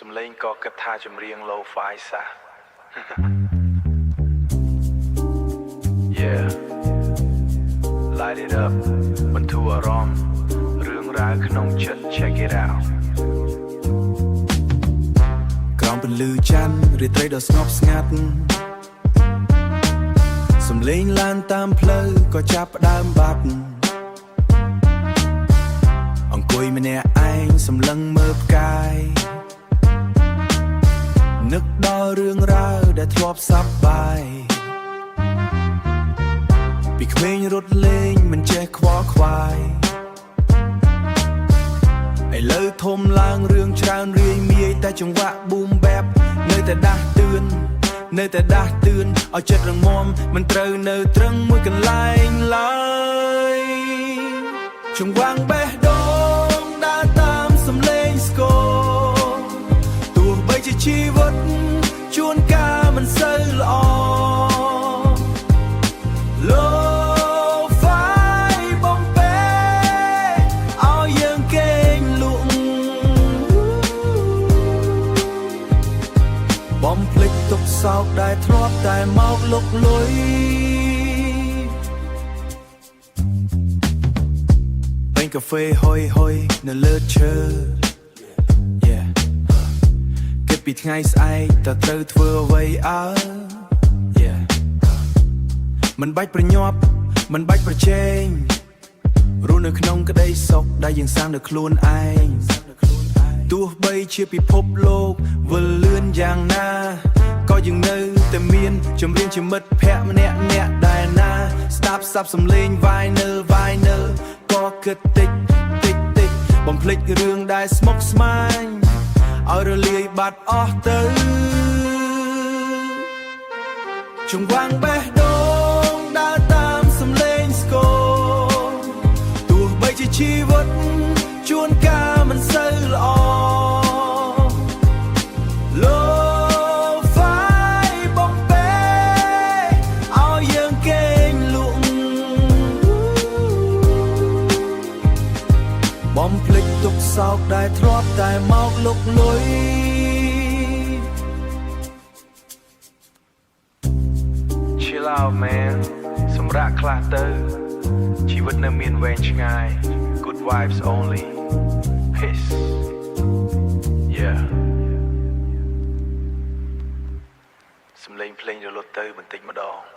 សំឡេងក៏គិតថាចម្រៀង Lo-Fi សោះ Yeah Light it up បន្ធូរអារម្មណ៍រឿងរ៉ាវក្នុងចិត្ត Check it out ក្រោមពន្លឺច័ន្ទរាត្រីដ៏ស្ងប់ស្ងាត់សំឡេងឡានតាមផ្លូវក៏ចាប់ផ្ដើមបាត់អង្គុយម្នាក់ឯងសម្លឹងមើលផ្កាយនឹកដល់រឿងរ៉ាវដែលធ្លាប់សប្បាយពីក្មេងរត់លេងមិនចេះខ្វល់ខ្វាយឥឡូវធំឡើងរឿងច្រើនរាយមាយតែចង្វាក់ប៊ូមបែបនៅតែដាស់តឿនឲ្យចិត្តរងមាំមិនត្រូវនៅត្រឹងមួយកន្លែងឡើយចង្វាក់បេះដូងដើរតាមសំឡេងស្គរទោះបីជាជីវិតជួនកាលមិនសូវល្អLo-Fi បំពេឲ្យយើងគេងលក់បំភ្លេចទុកសោកដែលធ្លាប់តែមកលុកលុយពេញកាហ្វេហុយនៅលើឈើគិតពីថ្ងៃស្អែកតើត្រូវធ្វើអ្វីអើមិនបាច់ប្រញាប់មិនបាច់ប្រជែងរស់នៅក្នុងក្តីសុខដែលយើងសាងនៅខ្លួនឯងទោះបីជាពិភពលោកវិលលឿនយ៉ាងណាក៏យើងនៅតែមានចម្រៀងជាមិត្តភក្តិម្នាក់ដែលណាស្ដាប់សាប់សំឡេង vinyl ក៏គិតតិចបំភ្លេចរឿងដែលស្មុគស្មាញឲ្យរលាយបាត់អស់ទៅចង្វាក់បេះដូងដើរតាមសំឡេងស្គរទោះបីជាជីវិតជួនកាលមិនសូវល្អLo-Fi បំពេឲ្យយើងគេងលក់បំភ្លេចទុកសោកដែលធ្លាប់តែមកលុកលុយChill out man សម្រាប់ខ្លះទៅជីវិតនៅមានវែងឆ្ងាយ Good vibes only Peace Yeah សំឡេងភ្លេងរលត់ទៅបន្តិចម្ដង